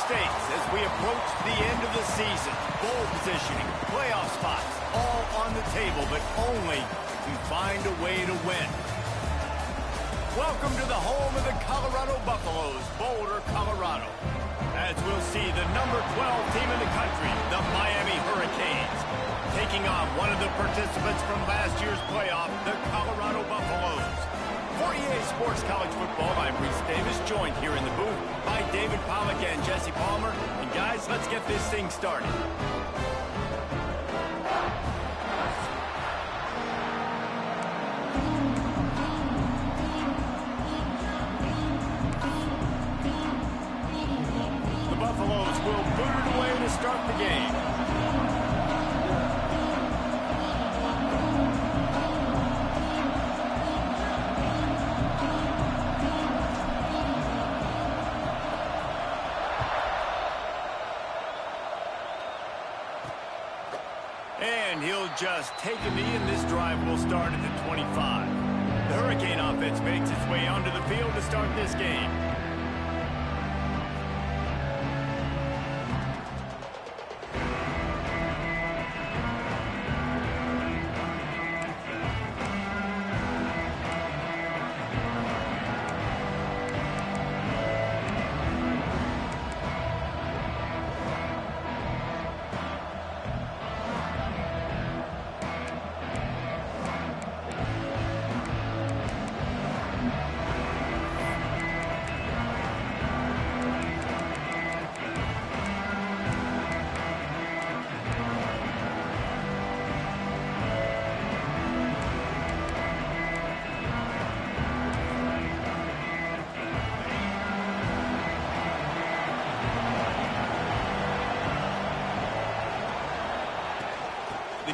stakes as we approach the end of the season. Bowl positioning, playoff spots, all on the table, but only to find a way to win. Welcome to the home of the Colorado Buffaloes, Boulder, Colorado. As we'll see the number 12 team in the country, the Miami Hurricanes, taking on one of the participants from last year's playoff, the Colorado Buffaloes. For EA Sports College Football, I'm Reese Davis, joined here in the booth by David Pollack and Jesse Palmer. And guys, let's get this thing started. Buffaloes will boot it away to start the game. And he'll just take a knee, and this drive will start at the 25. The Hurricane offense makes its way onto the field to start this game.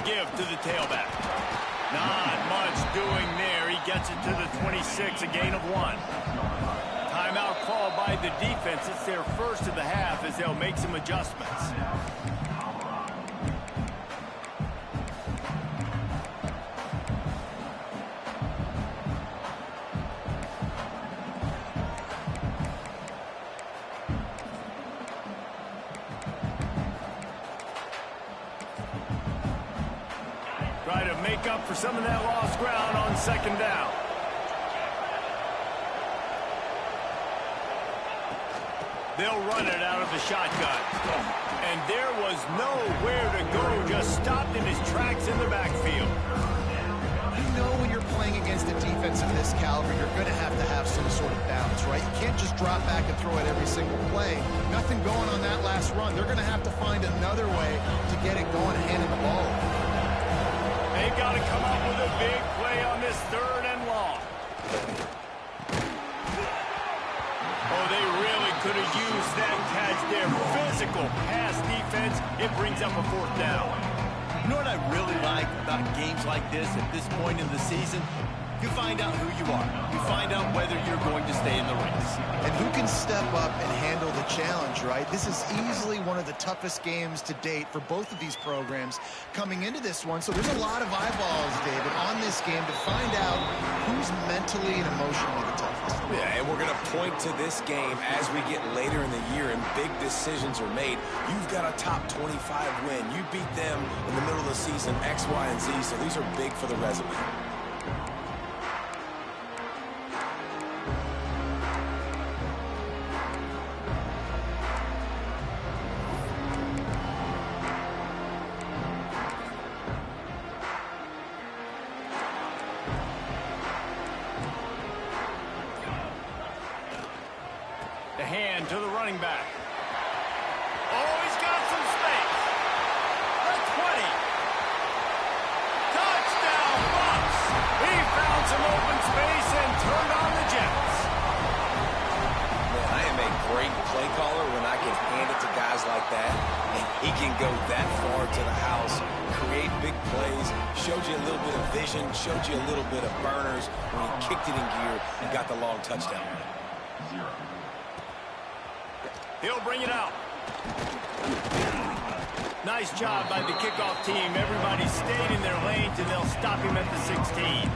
Give to the tailback. Not much doing there. He gets it to the 26, a gain of 1. Timeout called by the defense. It's their first of the half as they'll make some adjustments. Try to make up for some of that lost ground on second down. They'll run it out of the shotgun. And there was nowhere to go, just stopped in his tracks in the backfield. You know when you're playing against a defense of this caliber, you're going to have some sort of balance, right? You can't just drop back and throw it every single play. Nothing going on that last run. They're going to have to find another way to get it going and handing the ball. They've got to come up with a big play on this third and long. Oh, they really could have used that catch there. Physical pass defense. It brings up a fourth down. You know what I really like about games like this at this point in the season? You find out who you are. You find out whether you're going to stay in the race. And who can step up and handle the challenge, right? This is easily one of the toughest games to date for both of these programs coming into this one. So there's a lot of eyeballs, David, on this game to find out who's mentally and emotionally the toughest. Yeah, and we're going to point to this game as we get later in the year and big decisions are made. You've got a top 25 win. You beat them in the middle of the season, X, Y, and Z, so these are big for the resume. The hand to the running back. Oh, he's got some space. The 20. Touchdown, Bucks. He found some open space and turned on the Jets. Man, I am a great play caller when I can hand it to guys like that. And he can go that far to the house, create big plays, showed you a little bit of vision, showed you a little bit of burners when he kicked it in gear and got the long touchdown. He'll bring it out. Nice job by the kickoff team. Everybody stayed in their lanes, and they'll stop him at the 16.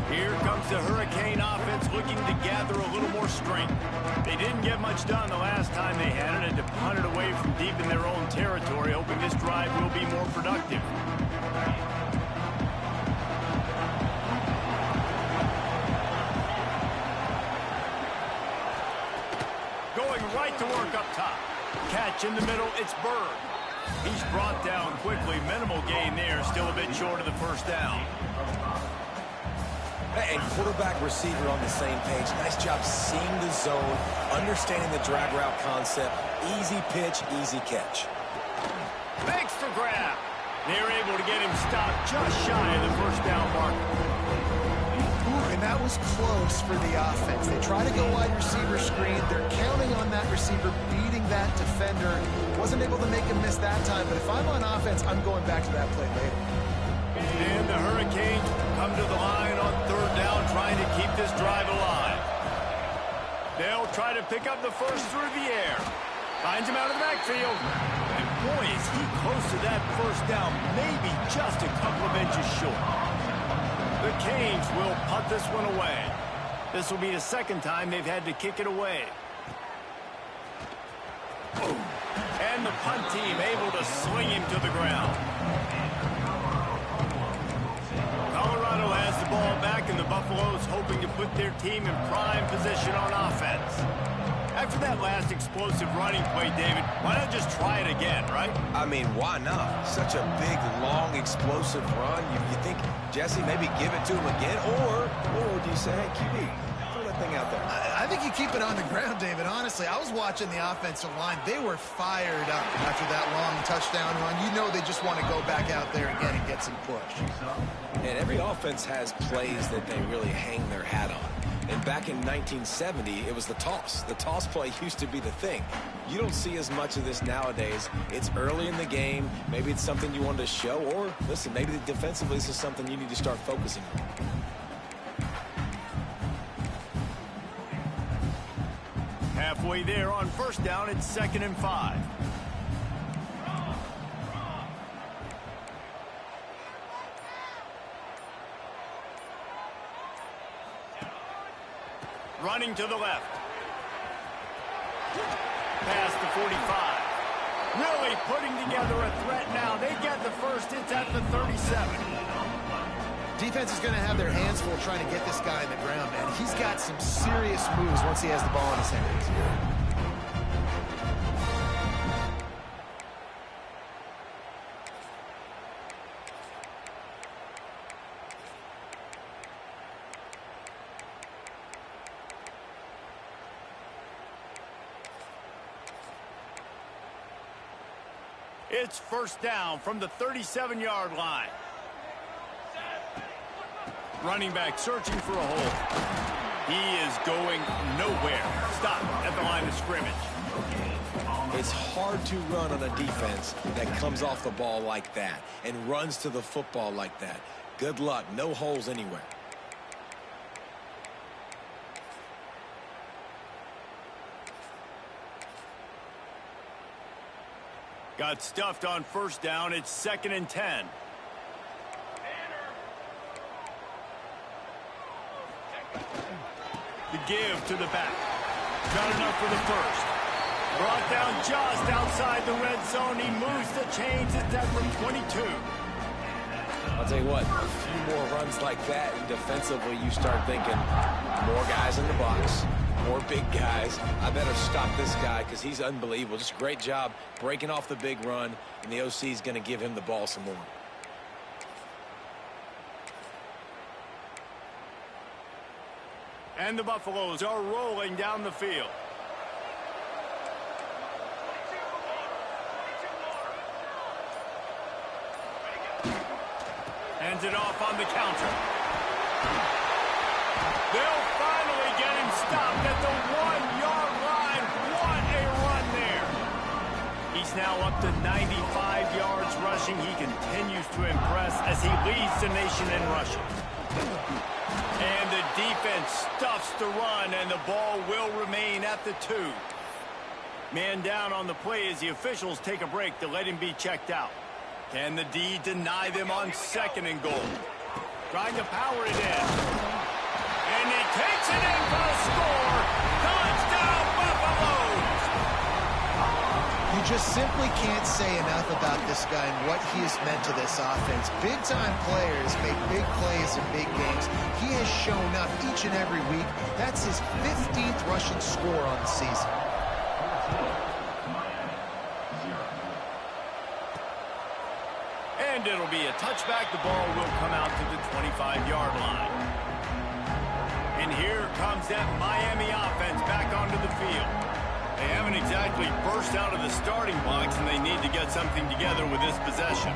Here comes the Hurricane offense looking to gather a little more strength. They didn't get much done the last time they had it, and to punt it away from deep in their own territory, hoping this drive will be more productive. Going right to work up top. Catch in the middle, it's Bird. He's brought down quickly. Minimal gain there, still a bit short of the first down. And quarterback receiver on the same page. Nice job seeing the zone, understanding the drag route concept. Easy pitch, easy catch. Thanks for grab. They're able to get him stopped just shy of the first down marker. Ooh, and that was close for the offense. They try to go wide receiver screen. They're counting on that receiver beating that defender. Wasn't able to make him miss that time, but if I'm on offense, I'm going back to that play later. And the Hurricanes come to the line on third down, trying to keep this drive alive. They'll try to pick up the first through the air. Finds him out of the backfield. And boy, is he close to that first down, maybe just a couple of inches short. The Canes will punt this one away. This will be the second time they've had to kick it away. And the punt team able to sling him to the ground. Colorado has the ball back, and the Buffaloes hoping to put their team in prime position on offense. After that last explosive running play, David, why not just try it again, right? I mean, why not? Such a big, long, explosive run. You think, Jesse, maybe give it to him again? Or do you say, hey, QB, throw that thing out there? I think you keep it on the ground, David. Honestly, I was watching the offensive line. They were fired up after that long touchdown run. You know they just want to go back out there again and get some push. And every offense has plays that they really hang their hat on. And back in 1970, it was the toss. The toss play used to be the thing. You don't see as much of this nowadays. It's early in the game. Maybe it's something you wanted to show. Or, listen, maybe defensively this is something you need to start focusing on. Halfway there on first down, it's 2nd and 5. Running to the left. Past the 45. Really putting together a threat now. They get the first. It's at the 37. Defense is going to have their hands full trying to get this guy in the ground, man. He's got some serious moves once he has the ball in his hands. It's first down from the 37-yard line. Running back searching for a hole. He is going nowhere. Stop at the line of scrimmage. It's hard to run on a defense that comes off the ball like that and runs to the football like that. Good luck. No holes anywhere. Got stuffed on first down. It's 2nd and 10. The give to the back. Not enough for the first. Brought down just outside the red zone. He moves the chains. It's at from 22. I'll tell you what, a few more runs like that, and defensively you start thinking more guys in the box, more big guys. I better stop this guy because he's unbelievable. Just a great job breaking off the big run, and the OC is going to give him the ball some more. And the Buffaloes are rolling down the field. Hands it off on the counter. They'll finally get him stopped at the 1-yard line. What a run there. He's now up to 95 yards rushing. He continues to impress as he leads the nation in rushing. And the defense stuffs the run, and the ball will remain at the 2. Man down on the play as the officials take a break to let him be checked out. Can the D deny them on 2nd and goal? Trying to power it in. And he takes it in Just simply can't say enough about this guy and what he has meant to this offense. Big-time players make big plays in big games. He has shown up each and every week. That's his 15th rushing score on the season. And it'll be a touchback. The ball will come out to the 25-yard line. And here comes that Miami offense back onto the field. They haven't exactly burst out of the starting blocks, and they need to get something together with this possession.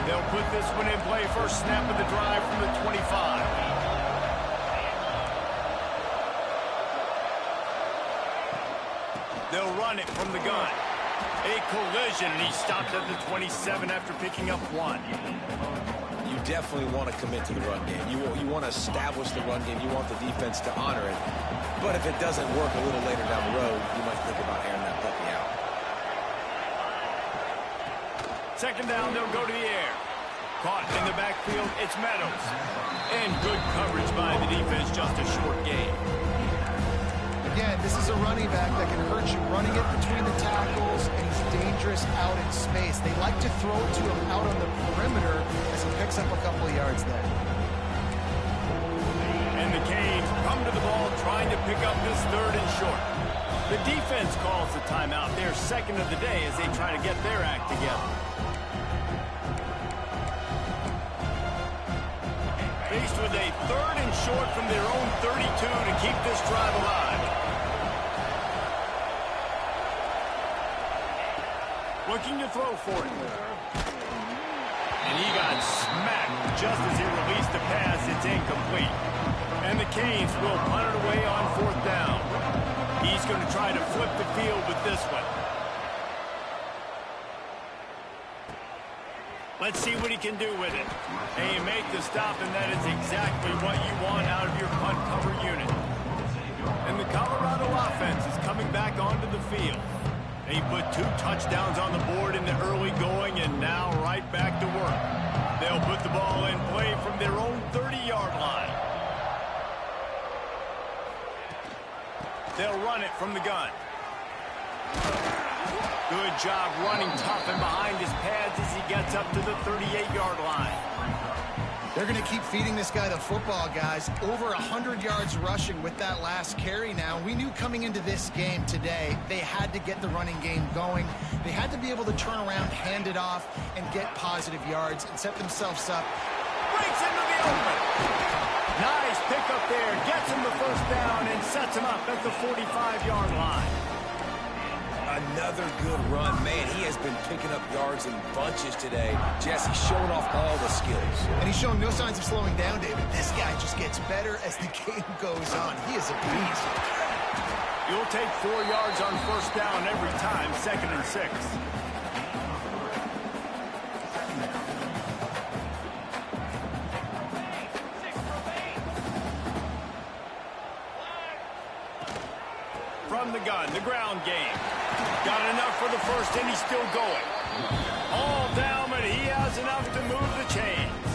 They'll put this one in play. First snap of the drive from the 25. They'll run it from the gun. A collision, and he stopped at the 27 after picking up 1. You definitely want to commit to the run game. You want to establish the run game. You want the defense to honor it. But if it doesn't work a little later down the road, you might think about airing that puppy out. Second down, they'll go to the air. Caught in the backfield, it's Meadows. And good coverage by the defense, just a short gain. Again, this is a running back that can hurt you running it between the tackles, and he's dangerous out in space. They like to throw it to him out on the perimeter as he picks up a couple of yards there. And the Canes come to the ball trying to pick up this third and short. The defense calls the timeout, their second of the day, as they try to get their act together. Faced with a third and short from their own 32 to keep this drive alive. Looking to throw for it. And he got smacked just as he released the pass. It's incomplete. And the Canes will punt it away on fourth down. He's going to try to flip the field with this one. Let's see what he can do with it. And you make the stop, and that is exactly what you want out of your punt cover unit. And the Colorado offense is coming back onto the field. They put 2 touchdowns on the board in the early going, and now right back to work. They'll put the ball in play from their own 30-yard line. They'll run it from the gun. Good job running tough and behind his pads as he gets up to the 38-yard line. They're going to keep feeding this guy the football, guys. Over 100 yards rushing with that last carry now. We knew coming into this game today, they had to get the running game going. They had to be able to turn around, hand it off, and get positive yards and set themselves up. Breaks into the open. Nice pickup there. Gets him the first down and sets him up at the 45-yard line. Another good run. Man, he has been picking up yards in bunches today. Jesse showing off all the skills. And he's showing no signs of slowing down, David. This guy just gets better as the game goes on. He is a beast. You'll take 4 yards on first down every time, 2nd and 6. From the gun, the ground game. Got enough for the first, and he's still going. All down, but he has enough to move the chains.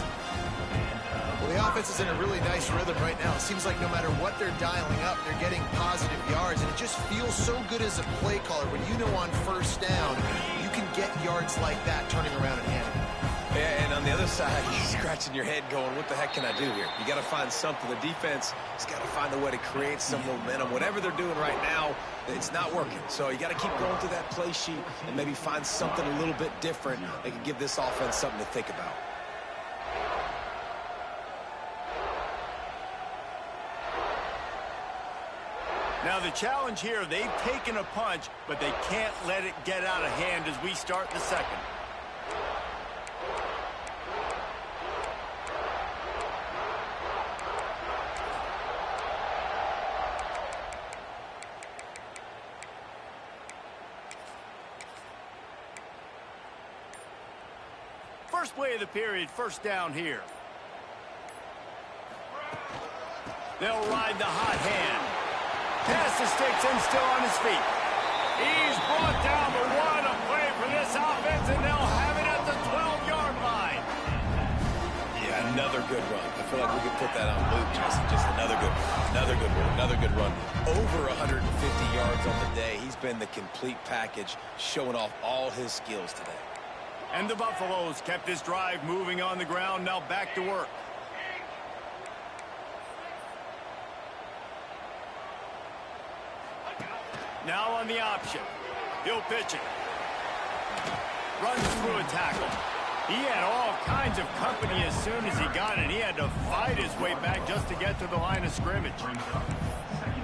Well, the offense is in a really nice rhythm right now. It seems like no matter what they're dialing up, they're getting positive yards, and it just feels so good as a play caller when you know on first down you can get yards like that turning around and handing it. Yeah, and on the other side, you're scratching your head going, what the heck can I do here? You got to find something. The defense has got to find a way to create some momentum. Whatever they're doing right now, it's not working. So you got to keep going through that play sheet and maybe find something a little bit different that can give this offense something to think about. Now the challenge here, they've taken a punch, but they can't let it get out of hand as we start the second. First play of the period, first down here. They'll ride the hot hand. Pass the sticks and still on his feet. He's brought down the one. A play for this offense, and they'll have it at the 12-yard line. Yeah, another good run. I feel like we could put that on loop, Jesse. Just another good one. Another good one. another good run. Over 150 yards on the day. He's been the complete package, showing off all his skills today. And the Buffaloes kept this drive moving on the ground. Now back to work. Now on the option. He'll pitch it. Runs through a tackle. He had all kinds of company as soon as he got it. He had to fight his way back just to get to the line of scrimmage.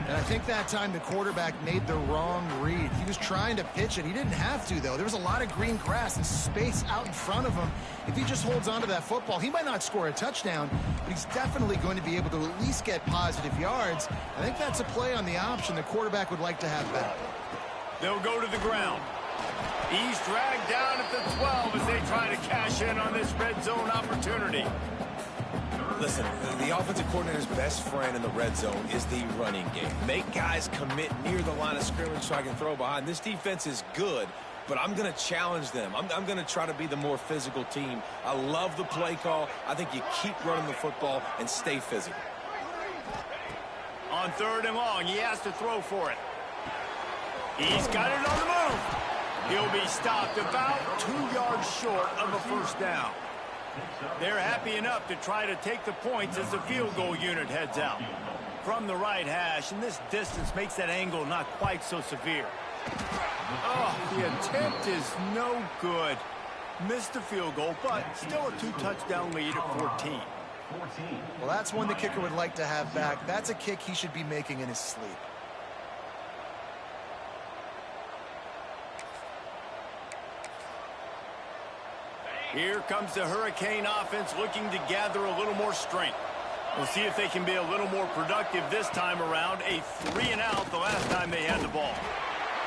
And I think that time the quarterback made the wrong read. He was trying to pitch it. He didn't have to, though. There was a lot of green grass and space out in front of him. If he just holds on to that football, he might not score a touchdown, but he's definitely going to be able to at least get positive yards. I think that's a play on the option the quarterback would like to have back. They'll go to the ground. He's dragged down at the 12 as they try to cash in on this red zone opportunity. Listen, the offensive coordinator's best friend in the red zone is the running game. Make guys commit near the line of scrimmage so I can throw behind. This defense is good, but I'm going to challenge them. I'm going to try to be the more physical team. I love the play call. I think you keep running the football and stay physical. On 3rd and long, he has to throw for it. He's got it on the move. He'll be stopped about 2 yards short of a first down. They're happy enough to try to take the points as the field goal unit heads out. From the right hash, and this distance makes that angle not quite so severe. Oh, the attempt is no good. Missed the field goal, but still a 2-touchdown lead at 14. Well, that's one the kicker would like to have back. That's a kick he should be making in his sleep. Here comes the Hurricane offense looking to gather a little more strength. We'll see if they can be a little more productive this time around. A 3-and-out the last time they had the ball.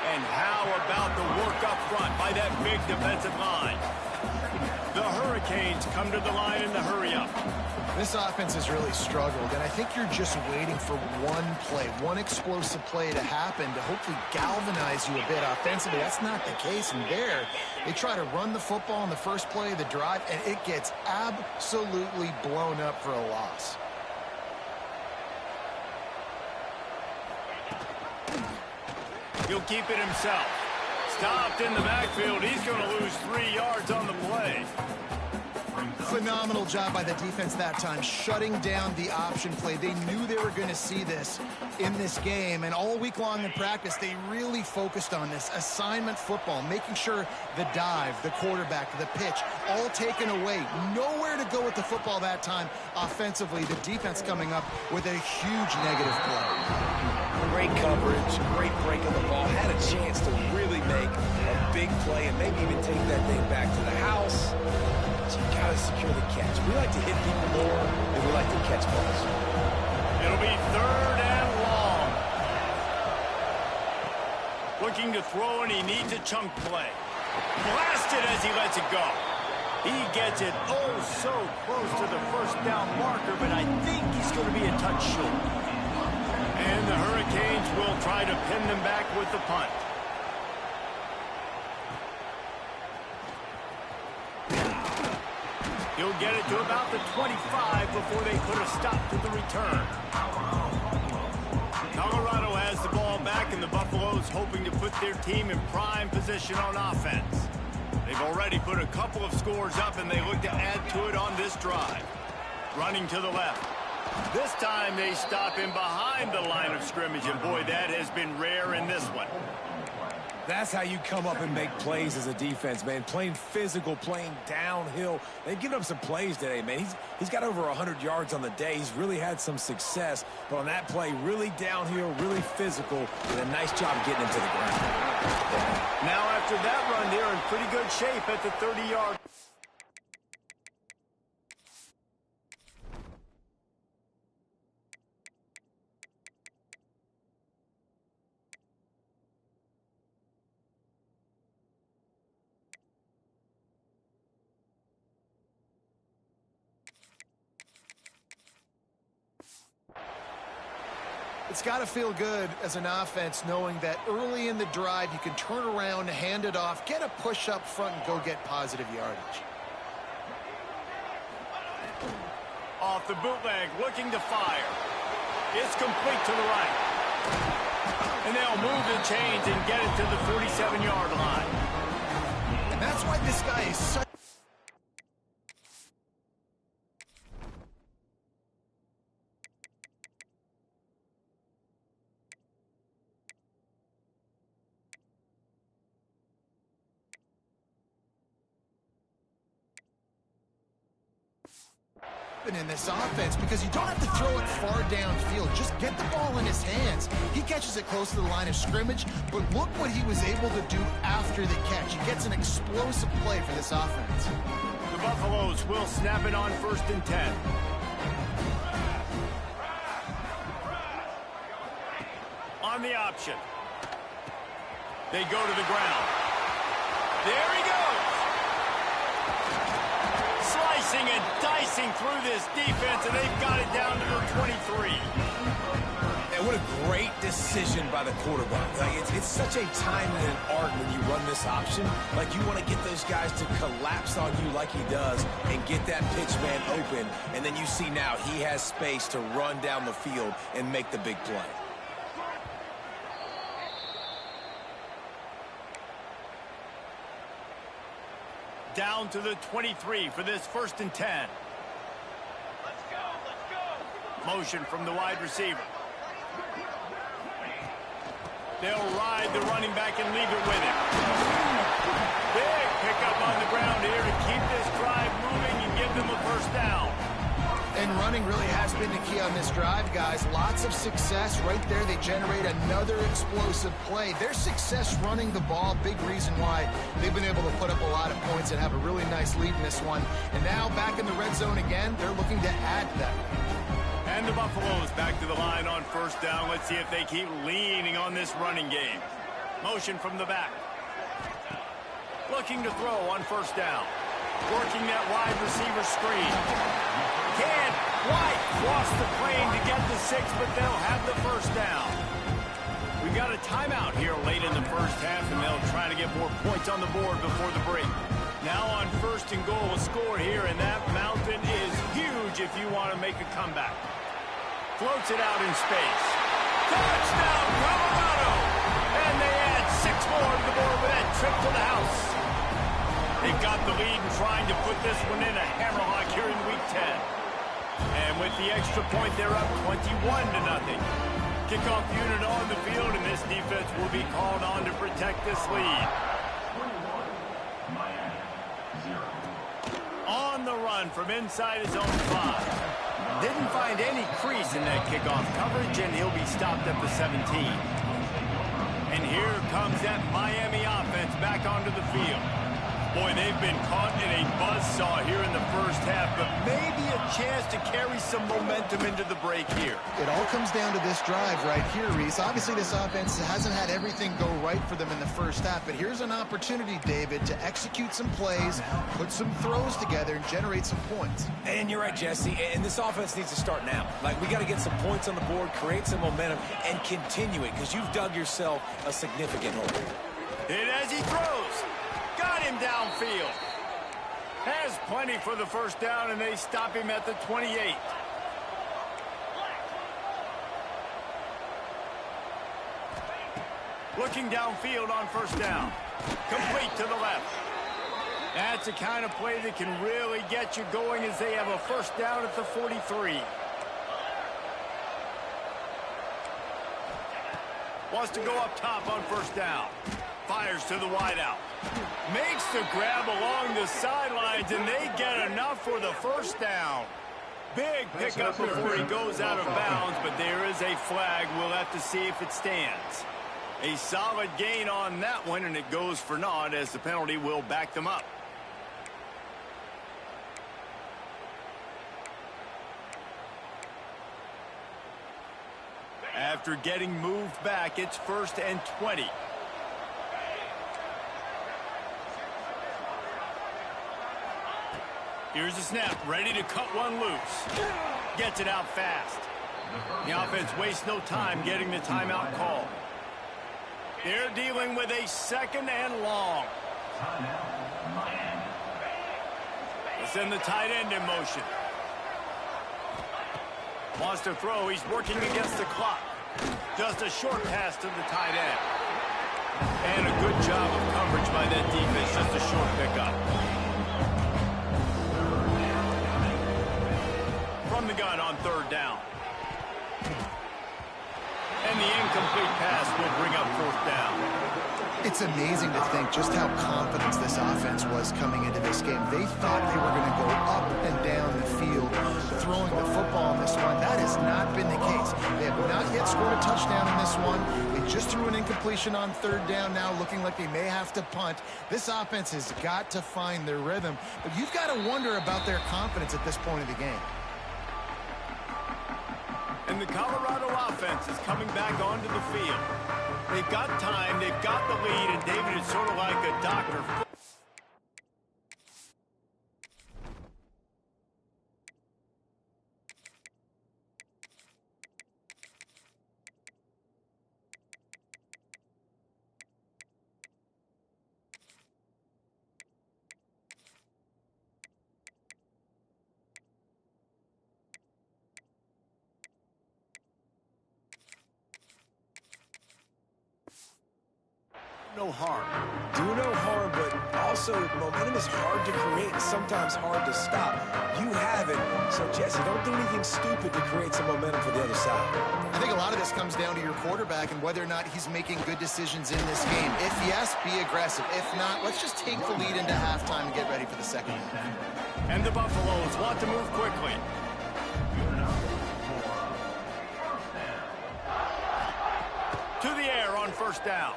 And how about the work up front by that big defensive line? The Hurricanes come to the line in the hurry-up. This offense has really struggled, and I think you're just waiting for one play, one explosive play to happen to hopefully galvanize you a bit offensively. That's not the case, and there they try to run the football in the first play of the drive, and it gets absolutely blown up for a loss. He'll keep it himself. Stopped in the backfield. He's going to lose 3 yards on the play. Phenomenal job by the defense that time, shutting down the option play. They knew they were going to see this in this game, and all week long in practice, they really focused on this assignment football, making sure the dive, the quarterback, the pitch, all taken away. Nowhere to go with the football that time offensively. The defense coming up with a huge negative play. Great coverage, great break of the ball. Had a chance to really make a big play and maybe even take that thing back to the house. So you got to secure the catch. We like to hit people more than we like to catch balls. It'll be 3rd and long. Looking to throw, and he needs a chunk play. Blasted as he lets it go. He gets it oh so close to the first down marker, but I think he's going to be a touch short. And the Hurricanes will try to pin them back with the punt. He'll get it to about the 25 before they put a stop to the return. Colorado has the ball back, and the Buffaloes hoping to put their team in prime position on offense. They've already put a couple of scores up, and they look to add to it on this drive. Running to the left. This time they stop him behind the line of scrimmage, and boy, that has been rare in this one. That's how you come up and make plays as a defense, man. Playing physical, playing downhill. They've given up some plays today, man. He's got over 100 yards on the day. He's really had some success. But on that play, really downhill, really physical, and a nice job getting him to the ground. Now after that run, they're in pretty good shape at the 30-yard. It's got to feel good as an offense knowing that early in the drive you can turn around, hand it off, get a push up front, and go get positive yardage. Off the bootleg, looking to fire. It's complete to the right. And they'll move the chains and get it to the 47-yard line. And that's why this guy is such... in this offense, because you don't have to throw it far downfield. Just get the ball in his hands. He catches it close to the line of scrimmage, but look what he was able to do after the catch. He gets an explosive play for this offense. The Buffaloes will snap it on 1st and 10. On the option. They go to the ground. There he goes. Slicing and dicing through this defense, and they've got it down to the 23. And what a great decision by the quarterback. Like, it's such a time and an art when you run this option. Like, you want to get those guys to collapse on you like he does and get that pitch man open. And then you see now he has space to run down the field and make the big play. Down to the 23 for this 1st and 10. Let's go. Motion from the wide receiver. They'll ride the running back and leave it with him. Big pickup on the ground here to keep this drive moving and give them a 1st down. And running really has been the key on this drive, guys. Lots of success right there. They generate another explosive play. Their success running the ball, big reason why they've been able to put up a lot of points and have a really nice lead in this one. And now back in the red zone again, they're looking to add to that. And the Buffaloes back to the line on 1st down. Let's see if they keep leaning on this running game. Motion from the back. Looking to throw on 1st down. Working that wide receiver screen. Can't quite cross the plane to get the 6, but they'll have the 1st down. We've got a timeout here late in the 1st half, and they'll try to get more points on the board before the break. Now on 1st and goal, a score here, and that mountain is huge if you want to make a comeback. Floats it out in space. Touchdown, Colorado! And they add 6 more to the board with that trip to the house. They've got the lead and trying to put this one in a hammerlock here in Week 10. And with the extra point, they're up 21-0. Kickoff unit on the field, and this defense will be called on to protect this lead. On the run from inside his own 5. Didn't find any crease in that kickoff coverage, and he'll be stopped at the 17. And here comes that Miami offense back onto the field. Boy, they've been caught in a buzzsaw here in the 1st half, but maybe a chance to carry some momentum into the break here. It all comes down to this drive right here, Reese. Obviously, this offense hasn't had everything go right for them in the 1st half, but here's an opportunity, David, to execute some plays, put some throws together, and generate some points. And you're right, Jesse, and this offense needs to start now. Like, we got to get some points on the board, create some momentum, and continue it, because you've dug yourself a significant hole. And as he throws, got him downfield. Has plenty for the 1st down, and they stop him at the 28. Looking downfield on 1st down. Complete to the left. That's the kind of play that can really get you going as they have a 1st down at the 43. Wants to go up top on 1st down. Fires to the wideout. Makes the grab along the sidelines, and they get enough for the 1st down. Big pickup before he goes out of bounds, but there is a flag. We'll have to see if it stands. A solid gain on that one, and it goes for naught as the penalty will back them up. After getting moved back, it's 1st and 20. Here's a snap, ready to cut one loose. Gets it out fast. The offense wastes no time getting the timeout call. They're dealing with a 2nd and long. They send the tight end in motion. Wants to throw. He's working against the clock. Just a short pass to the tight end. And a good job of coverage by that defense. Just a short pickup. From the gun on third down. And the incomplete pass will bring up fourth down. It's amazing to think just how confident this offense was coming into this game. They thought they were going to go up and down the field throwing the football in this one. That has not been the case. They have not yet scored a touchdown in this one. They just threw an incompletion on third down now, looking like they may have to punt. This offense has got to find their rhythm, but you've got to wonder about their confidence at this point of the game. And the Colorado offense is coming back onto the field. They've got time, they've got the lead, and David is sort of like a doctor. No harm. Do no harm, but also momentum is hard to create and sometimes hard to stop. You have it, so Jesse, don't do anything stupid to create some momentum for the other side. I think a lot of this comes down to your quarterback and whether or not he's making good decisions in this game. If yes, be aggressive. If not, let's just take the lead into halftime and get ready for the second half. And the Buffaloes want to move quickly. To the air on first down.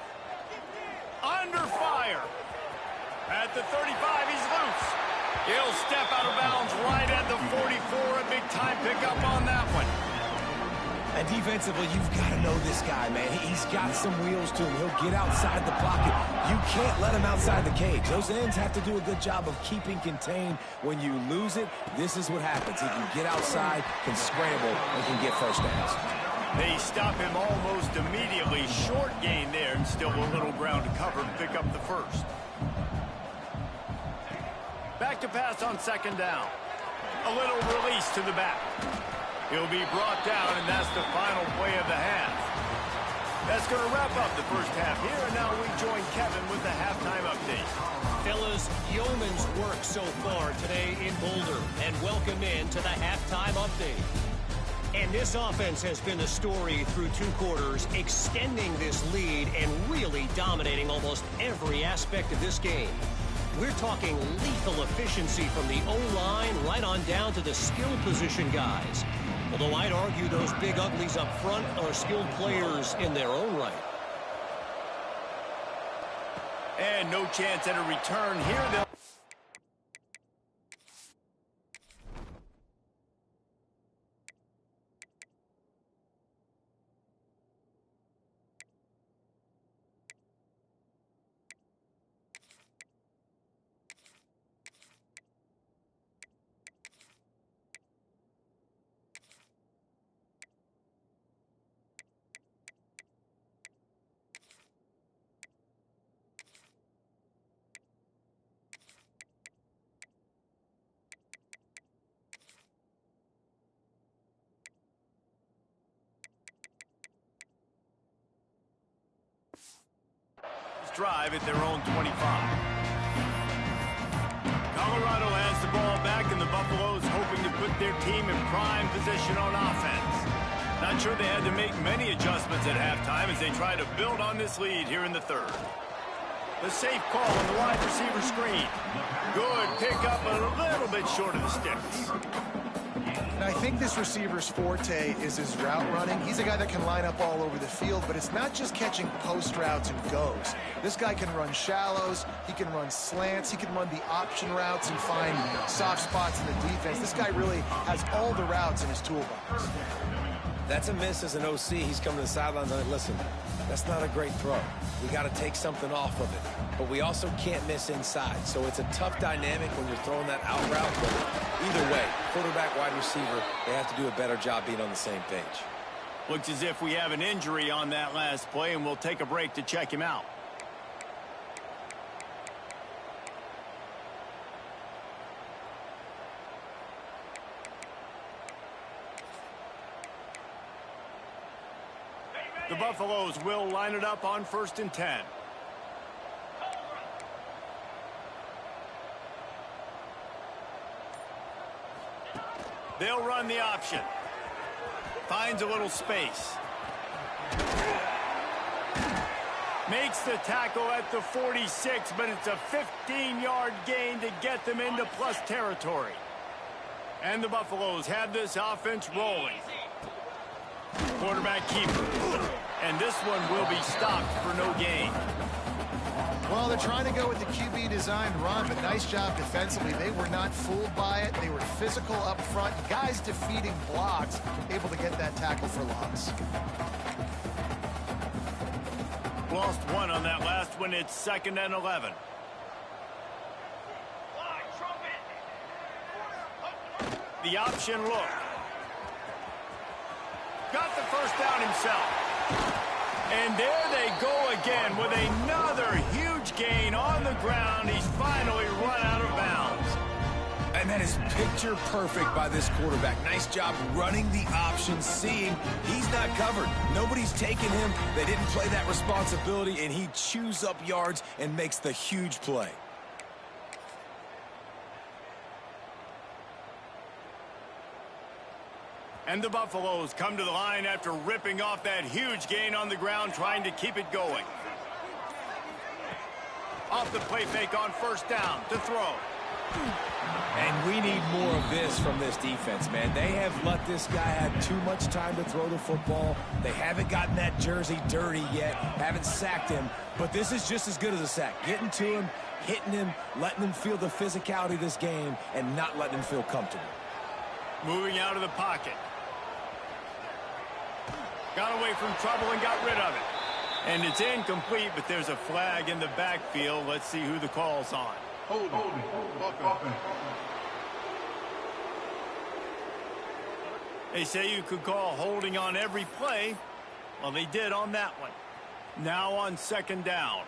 Under fire. At the 35, he's loose. He'll step out of bounds right at the 44. A big time pickup on that one. And defensively, you've got to know this guy, man. He's got some wheels to him. He'll get outside the pocket. You can't let him outside the cage. Those ends have to do a good job of keeping contained. When you lose it, this is what happens. He can get outside, can scramble, and can get first downs. They stop him almost immediately. Short gain there, and still a little ground to cover and pick up the first. Back to pass on second down. A little release to the back. He'll be brought down, and that's the final play of the half. That's going to wrap up the first half here, and now we join Kevin with the halftime update. Fellas, yeoman's work so far today in Boulder, and welcome in to the halftime update. And this offense has been the story through two quarters, extending this lead and really dominating almost every aspect of this game. We're talking lethal efficiency from the O-line right on down to the skill position guys. Although I'd argue those big uglies up front are skilled players in their own right. And no chance at a return here. They'll drive at their own 25. Colorado has the ball back, and the Buffaloes hoping to put their team in prime position on offense. Not sure they had to make many adjustments at halftime as they try to build on this lead here in the third. The safe call on the wide receiver screen. Good pickup, but a little bit short of the sticks. And I think this receiver's forte is his route running. He's a guy that can line up all over the field, but it's not just catching post routes and goes. This guy can run shallows, he can run slants, he can run the option routes and find soft spots in the defense. This guy really has all the routes in his toolbox. That's a miss as an OC. He's coming to the sidelines and listen, that's not a great throw. We got to take something off of it. But we also can't miss inside. So it's a tough dynamic when you're throwing that out route. But either way, quarterback, wide receiver, they have to do a better job being on the same page. Looks as if we have an injury on that last play, and we'll take a break to check him out. The Buffaloes will line it up on 1st and 10. They'll run the option. Finds a little space. Makes the tackle at the 46, but it's a 15-yard gain to get them into plus territory. And the Buffaloes have this offense rolling. Quarterback keeper. And this one will be stopped for no gain. Well, they're trying to go with the QB design run, but nice job defensively. They were not fooled by it. They were physical up front. Guys defeating blocks, able to get that tackle for loss. Lost one on that last one. It's 2nd and 11. The option look. Got the first down himself. And there they go again with another huge gain on the ground. He's finally run out of bounds. And that is picture perfect by this quarterback. Nice job running the option, seeing he's not covered. Nobody's taking him. They didn't play that responsibility, and he chews up yards and makes the huge play. And the Buffaloes come to the line after ripping off that huge gain on the ground, trying to keep it going. Off the play fake on 1st down to throw. And we need more of this from this defense, man. They have let this guy have too much time to throw the football. They haven't gotten that jersey dirty yet, haven't sacked him. But this is just as good as a sack. Getting to him, hitting him, letting him feel the physicality of this game, and not letting him feel comfortable. Moving out of the pocket. Got away from trouble and got rid of it. And it's incomplete, but there's a flag in the backfield. Let's see who the call's on. Holding. They say you could call holding on every play. Well, they did on that one. Now on 2nd down.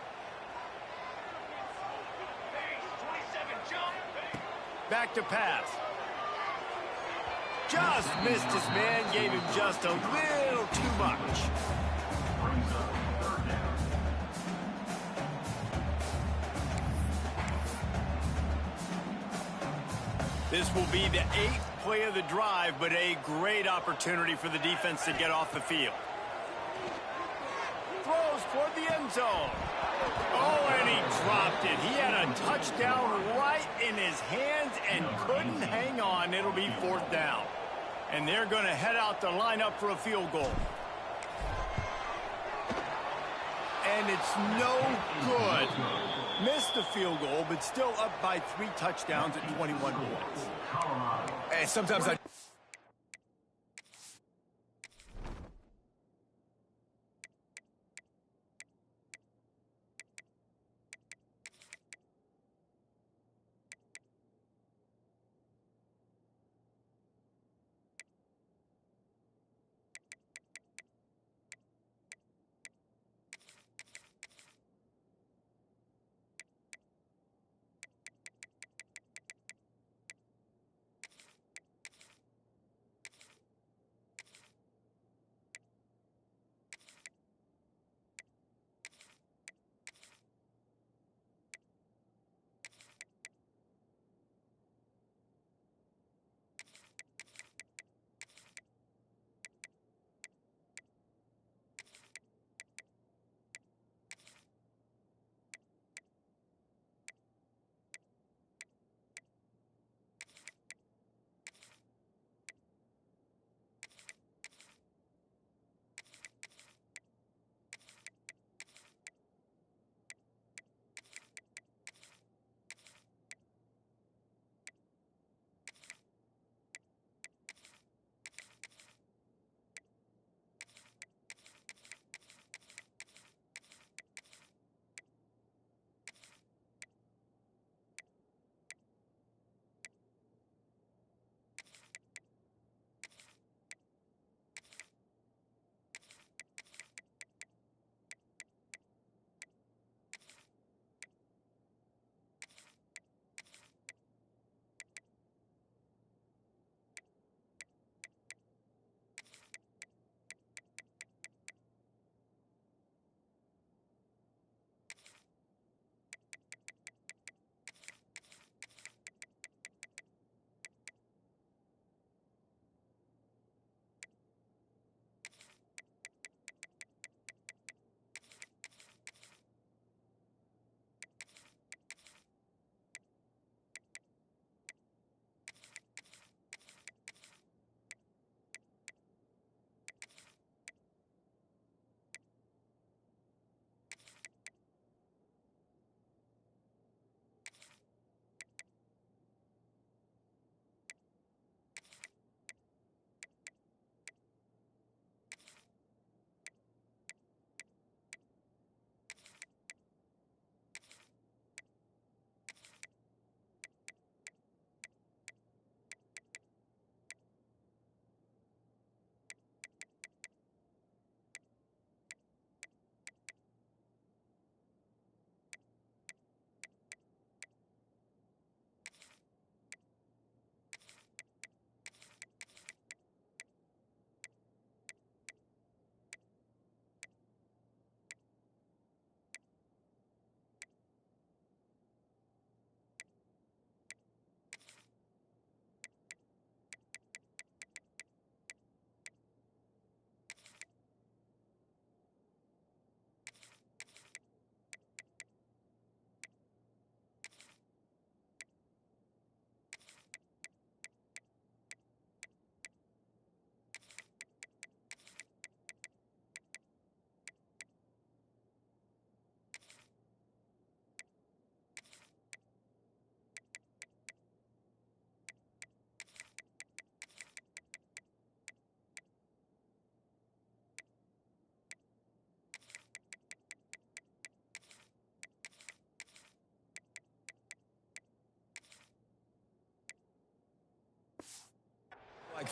Back to pass. Just missed his man, gave him just a little too much. This will be the 8th play of the drive, but a great opportunity for the defense to get off the field. Throws toward the end zone. Oh, and he dropped it. He had a touchdown right in his hands and couldn't hang on. It'll be 4th down. And they're going to head out to line up for a field goal. And it's no good. Missed the field goal, but still up by 3 touchdowns at 21 points. Hey, sometimes I...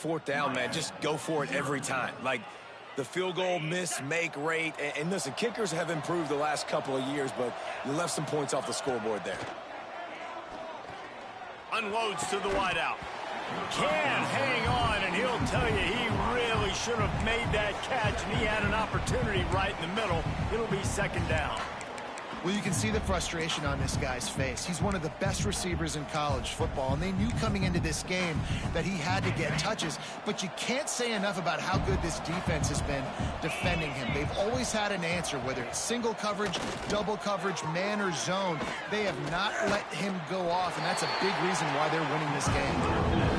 4th down, man, just go for it every time. Like, the field goal miss-make rate. And listen, kickers have improved the last couple of years, but you left some points off the scoreboard there. Unloads to the wideout. Can hang on, and he'll tell you he really should have made that catch, and he had an opportunity right in the middle. It'll be 2nd down. Well, you can see the frustration on this guy's face. He's one of the best receivers in college football, and they knew coming into this game that he had to get touches, but you can't say enough about how good this defense has been defending him. They've always had an answer, whether it's single coverage, double coverage, man or zone. They have not let him go off, and that's a big reason why they're winning this game.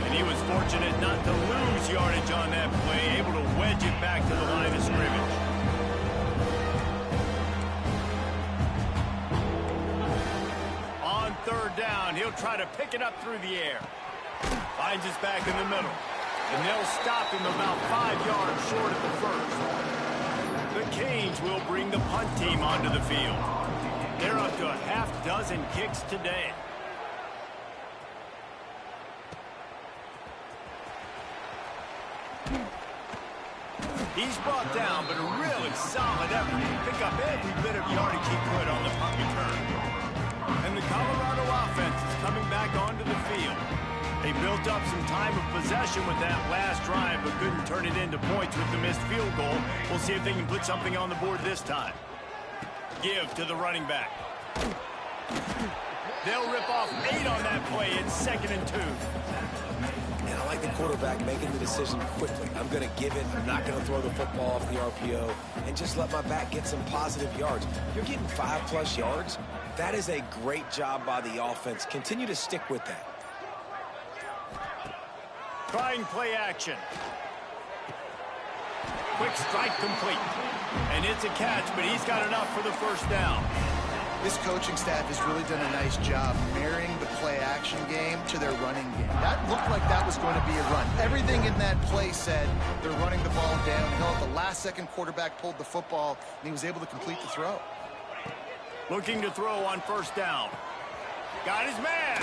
And he was fortunate not to lose yardage on that play, able to wedge it back to the line of scrimmage. On 3rd down, he'll try to pick it up through the air. Finds his back in the middle. And they'll stop him about 5 yards short of the first. The Canes will bring the punt team onto the field. They're up to a half-dozen kicks today. He's brought down, but a really solid effort to pick up every bit of yardage he could on the punt return. And the Colorado offense is coming back onto the field. They built up some time of possession with that last drive, but couldn't turn it into points with the missed field goal. We'll see if they can put something on the board this time. Give to the running back. They'll rip off 8 on that play. It's 2nd and 2. And I like the quarterback making the decision quickly. I'm going to give it. I'm not going to throw the football off the RPO and just let my back get some positive yards. You're getting 5+ yards. That is a great job by the offense. Continue to stick with that. Trying play action. Quick strike complete. And it's a catch, but he's got enough for the 1st down. This coaching staff has really done a nice job marrying the play-action game to their running game. That looked like that was going to be a run. Everything in that play said they're running the ball downhill. At the last-second, quarterback pulled the football, and he was able to complete the throw. Looking to throw on 1st down. Got his man.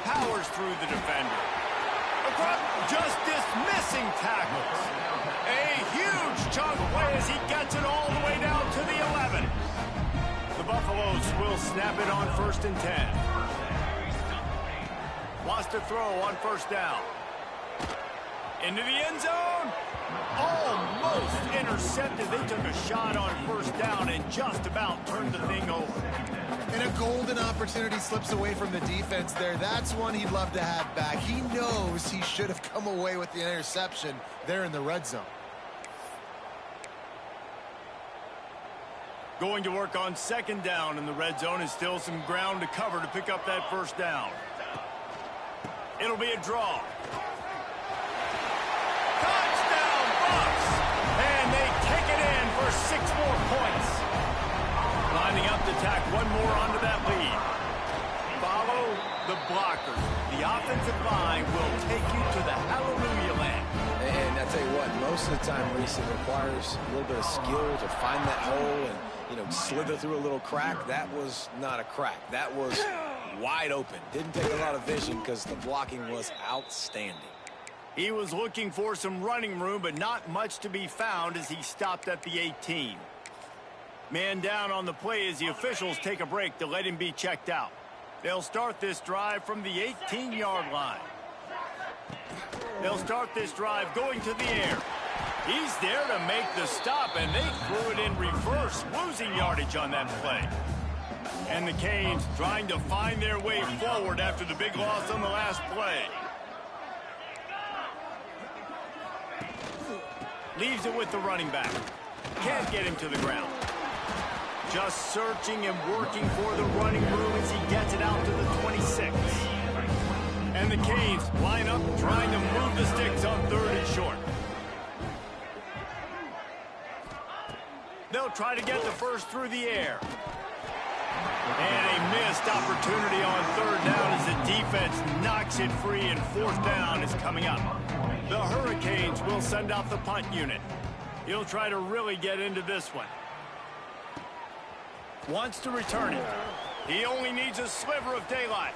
Powers through the defender. Just dismissing tackles. A huge chunk play as he gets it all the way down to the 11. The Buffaloes will snap it on 1st and 10. Wants to throw on 1st down. Into the end zone. Almost intercepted. They took a shot on 1st down and just about turned the thing over. And a golden opportunity slips away from the defense there. That's one he'd love to have back. He knows he should have come away with the interception there in the red zone. Going to work on 2nd down in the red zone, and still some ground to cover to pick up that 1st down. It'll be a draw. Touchdown, Bucs! And they kick it in for 6 more points. Lining up to tack one more onto that lead. Follow the blockers. The offensive line will take you to the hallelujah land. And I tell you what, most of the time, Reese, it requires a little bit of skill to find that hole and, you know, slither through a little crack. That was not a crack. That was wide open. Didn't take a lot of vision because the blocking was outstanding. He was looking for some running room, but not much to be found as he stopped at the 18. Man down on the play as the officials take a break to let him be checked out. They'll start this drive from the 18-yard line. They'll start this drive going to the air. He's there to make the stop, and they threw it in reverse, losing yardage on that play. And the Canes trying to find their way forward after the big loss on the last play. Leaves it with the running back. Can't get him to the ground. Just searching and working for the running room as he gets it out to the 26. And the Canes line up trying to move the sticks on 3rd and short. They'll try to get the 1st through the air. And a missed opportunity on 3rd down as the defense knocks it free, and 4th down is coming up. The Hurricanes will send out the punt unit. He'll try to really get into this one. Wants to return it. He only needs a sliver of daylight.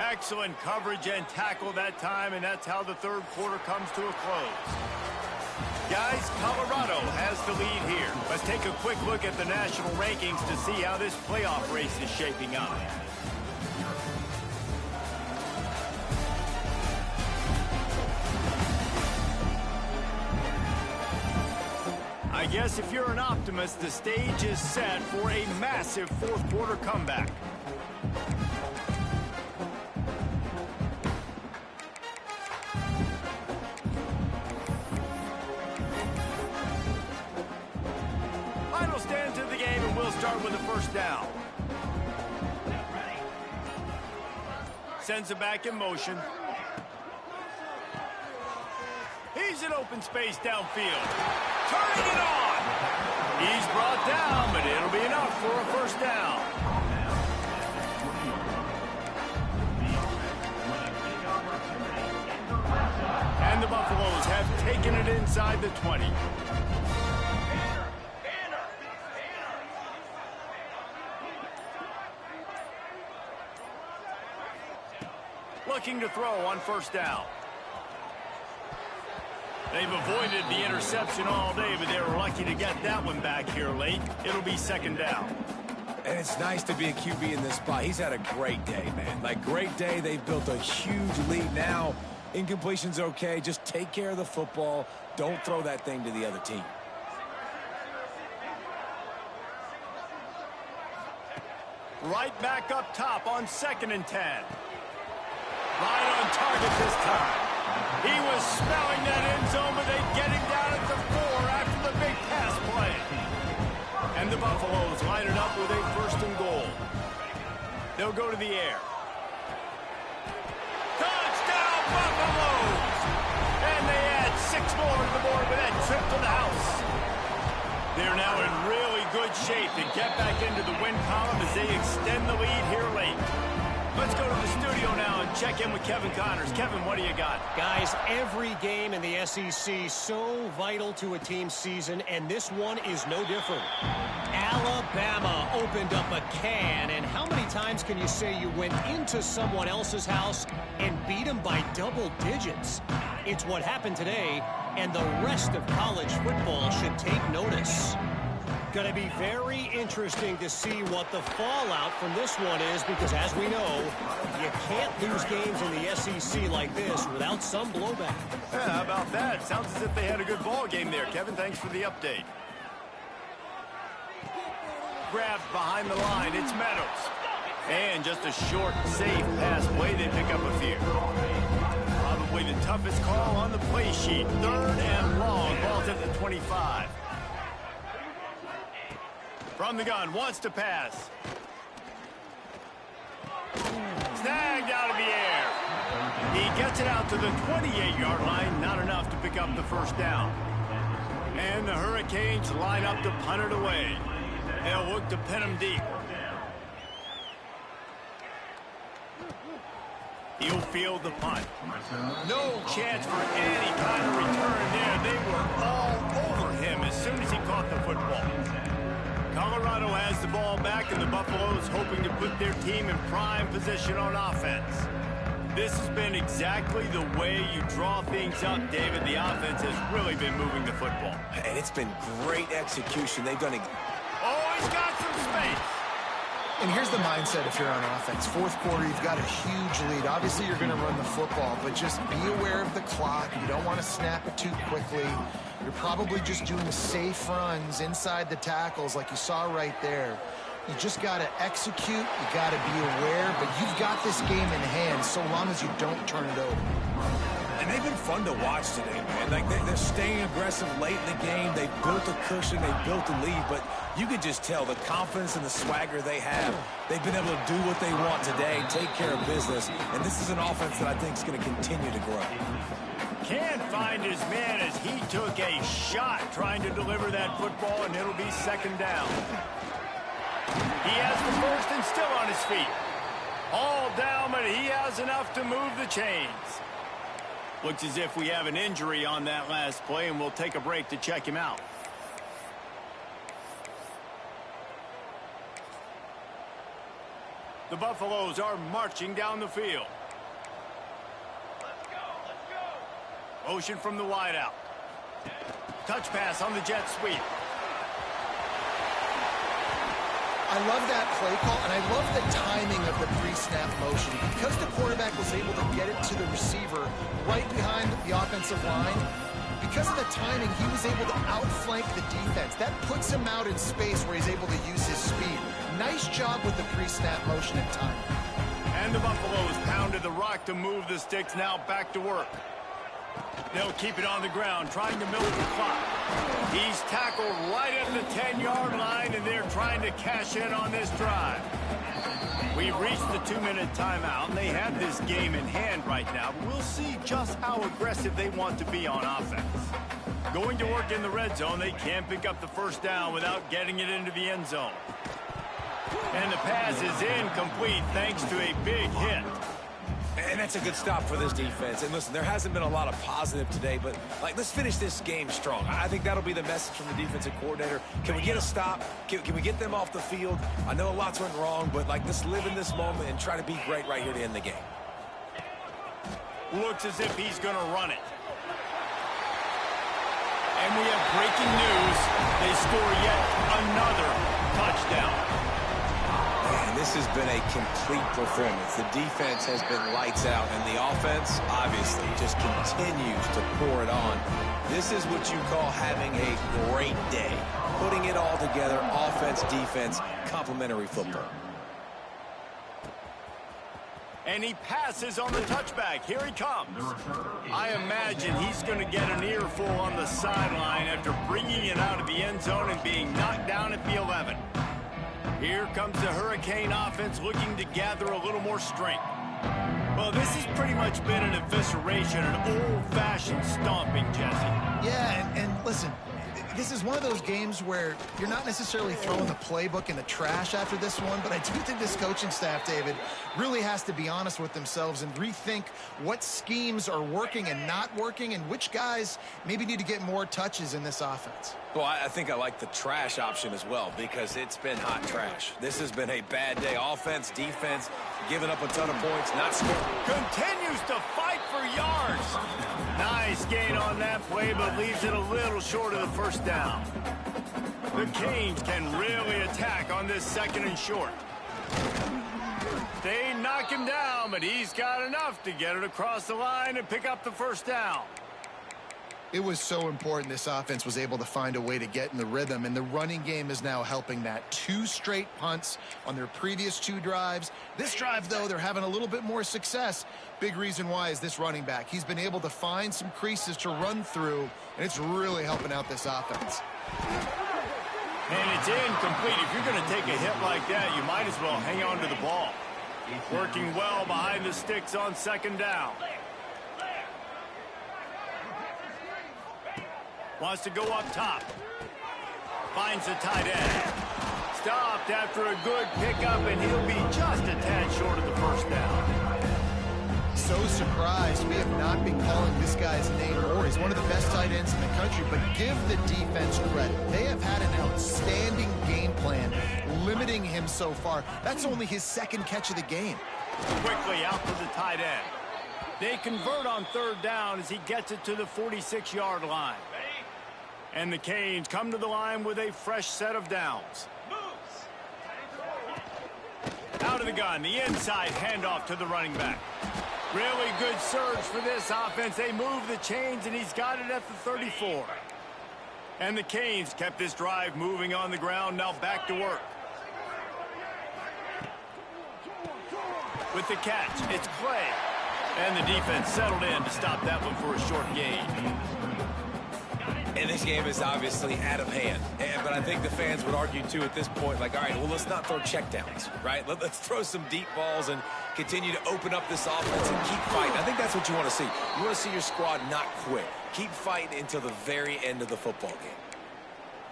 Excellent coverage and tackle that time, and that's how the third quarter comes to a close. Guys, Colorado has the lead here. Let's take a quick look at the national rankings to see how this playoff race is shaping up. I guess if you're an optimist, the stage is set for a massive fourth quarter comeback. Final stands of the game, and we'll start with a first down. Sends it back in motion. He's in open space downfield. Turning it on. He's brought down, but it'll be enough for a first down. And the Buffaloes have taken it inside the 20. Looking to throw on first down. They've avoided the interception all day, but they were lucky to get that one back here late. It'll be second down. And it's nice to be a QB in this spot. He's had a great day, man. Like, great day. They've built a huge lead now. Incompletion's okay. Just take care of the football. Don't throw that thing to the other team. Right back up top on 2nd and 10. Right on target this time. He was smelling that end zone, but they get him down at the 4 after the big pass play. And the Buffaloes line it up with a 1st and goal. They'll go to the air. Touchdown, Buffaloes! And they add 6 more to the board with that trip to the house. They're now in really good shape to get back into the win column as they extend the lead here late. Let's go to the studio now and check in with Kevin Connors. Kevin, what do you got? Guys, every game in the SEC so vital to a team's season, and this one is no different. Alabama opened up a can, and how many times can you say you went into someone else's house and beat them by double digits? It's what happened today, and the rest of college football should take notice. Going to be very interesting to see what the fallout from this one is, because as we know, you can't lose games in the SEC like this without some blowback. Yeah, how about that? Sounds as if they had a good ball game there. Kevin, thanks for the update. Grabbed behind the line, it's Meadows. And just a short, safe pass play, they pick up a few. Probably the toughest call on the play sheet. 3rd and long, ball's at the 25. From the gun, wants to pass. Snagged out of the air. He gets it out to the 28-yard line. Not enough to pick up the first down. And the Hurricanes line up to punt it away. They'll look to pin him deep. He'll field the punt. No chance for any kind of return there. They were all over him as soon as he caught the football. Colorado has the ball back, and the Buffaloes hoping to put their team in prime position on offense. This has been exactly the way you draw things up, David. The offense has really been moving the football. And it's been great execution. They've done it. Oh, he's got some space. And here's the mindset if you're on offense. 4th quarter, you've got a huge lead. Obviously, you're going to run the football, but just be aware of the clock. You don't want to snap it too quickly. You're probably just doing safe runs inside the tackles like you saw right there. You just got to execute. You got to be aware, but you've got this game in hand so long as you don't turn it over. And they've been fun to watch today, man. Like, they're staying aggressive late in the game. They've built a cushion. They've built a lead. But you could just tell the confidence and the swagger they have. They've been able to do what they want today, take care of business. And this is an offense that I think is going to continue to grow. Can't find his man as he took a shot trying to deliver that football, and it'll be 2nd down. He has the 1st and still on his feet. All down, but he has enough to move the chains. Looks as if we have an injury on that last play, and we'll take a break to check him out. The Buffaloes are marching down the field. Motion from the wideout. Touch pass on the jet sweep. I love that play call, and I love the timing of the pre-snap motion. Because the quarterback was able to get it to the receiver right behind the offensive line, because of the timing, he was able to outflank the defense. That puts him out in space where he's able to use his speed. Nice job with the pre-snap motion and timing. And the Buffaloes pounded the rock to move the sticks. Now back to work. They'll keep it on the ground, trying to milk the clock. He's tackled right at the 10-yard line, and they're trying to cash in on this drive. We've reached the 2-minute timeout, and they have this game in hand right now. But we'll see just how aggressive they want to be on offense. Going to work in the red zone, they can't pick up the first down without getting it into the end zone. And the pass is incomplete thanks to a big hit. And that's a good stop for this defense. And listen, there hasn't been a lot of positive today, but let's finish this game strong. I think that'll be the message from the defensive coordinator. Can we get a stop? Can we get them off the field? I know lots went wrong, but let's live in this moment and try to be great right here to end the game. Looks as if he's going to run it. And we have breaking news. They score yet another touchdown. This has been a complete performance. The defense has been lights out, and the offense, obviously, just continues to pour it on. This is what you call having a great day. Putting it all together, offense, defense, complementary football. And he passes on the touchback. Here he comes. I imagine he's going to get an earful on the sideline after bringing it out of the end zone and being knocked down at the 11. Here comes the Hurricane offense looking to gather a little more strength. Well, this has pretty much been an evisceration, an old-fashioned stomping, Jesse. Yeah, and listen, this is one of those games where you're not necessarily throwing the playbook in the trash after this one, but I do think this coaching staff, David, really has to be honest with themselves and rethink what schemes are working and not working and which guys maybe need to get more touches in this offense. Well, I think I like the trash option as well because it's been hot trash. This has been a bad day. Offense, defense, giving up a ton of points, not scoring. Continues to fight for yards. Nice gain on that play, but leaves it a little short of the first down. The Canes can really attack on this 2nd and short. They knock him down, but he's got enough to get it across the line and pick up the first down. It was so important this offense was able to find a way to get in the rhythm, and the running game is now helping that. 2 straight punts on their previous 2 drives. This drive, though, they're having a little bit more success. Big reason why is this running back. He's been able to find some creases to run through, and it's really helping out this offense. And it's incomplete. If you're going to take a hit like that, you might as well hang on to the ball. Working well behind the sticks on 2nd down. Wants to go up top. Finds the tight end. Stopped after a good pickup, and he'll be just a tad short of the first down. So surprised we have not been calling this guy's name more. He's one of the best tight ends in the country, but give the defense credit. They have had an outstanding game plan, limiting him so far. That's only his 2nd catch of the game. Quickly out to the tight end. They convert on 3rd down as he gets it to the 46-yard line. And the Canes come to the line with a fresh set of downs. Out of the gun, the inside handoff to the running back. Really good surge for this offense. They move the chains, and he's got it at the 34. And the Canes kept this drive moving on the ground. Now back to work. With the catch, it's Clay. And the defense settled in to stop that one for a short gain. And this game is obviously out of hand. But I think the fans would argue, too, at this point, all right, well, let's not throw checkdowns, right? Let's throw some deep balls and continue to open up this offense and keep fighting. I think that's what you want to see. You want to see your squad not quit. Keep fighting until the very end of the football game.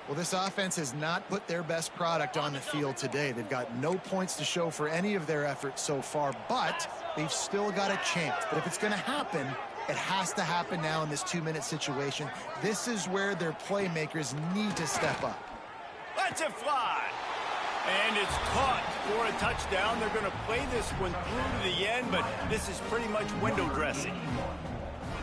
Well, this offense has not put their best product on the field today. They've got no points to show for any of their efforts so far, but they've still got a chance. But if it's going to happen, it has to happen now in this 2-minute situation. This is where their playmakers need to step up. Let's it fly. And it's caught for a touchdown. They're going to play this one through to the end, but this is pretty much window dressing.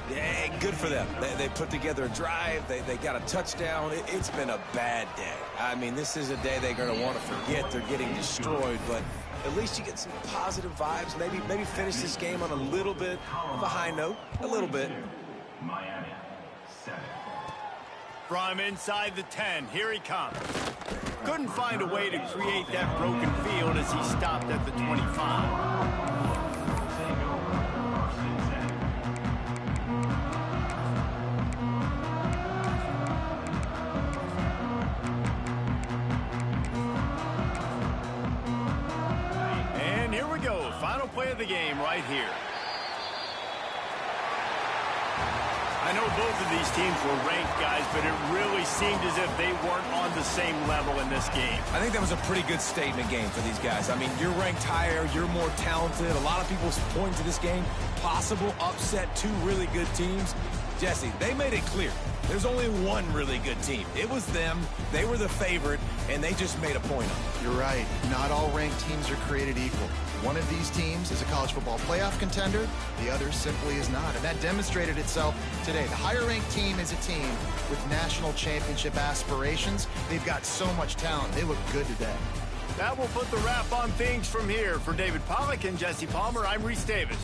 Yeah, good for them. They put together a drive. They got a touchdown. It's been a bad day. I mean, this is a day they're going to want to forget. They're getting destroyed, but at least you get some positive vibes. Maybe finish this game on a little bit of a high note. A little bit. From inside the 10, here he comes. Couldn't find a way to create that broken field as he stopped at the 25. And here we go, final play of the game right here. I know both of these teams were ranked, guys, but it really seemed as if they weren't on the same level in this game. I think that was a pretty good statement game for these guys. I mean, you're ranked higher, you're more talented. A lot of people point to this game, possible upset, two really good teams. Jesse, they made it clear. There's only one really good team. It was them. They were the favorite, and they just made a point of it. You're right. Not all ranked teams are created equal. One of these teams is a college football playoff contender. The other simply is not. And that demonstrated itself today. The higher-ranked team is a team with national championship aspirations. They've got so much talent. They look good today. That will put the wrap on things from here. For David Pollack and Jesse Palmer, I'm Reese Davis.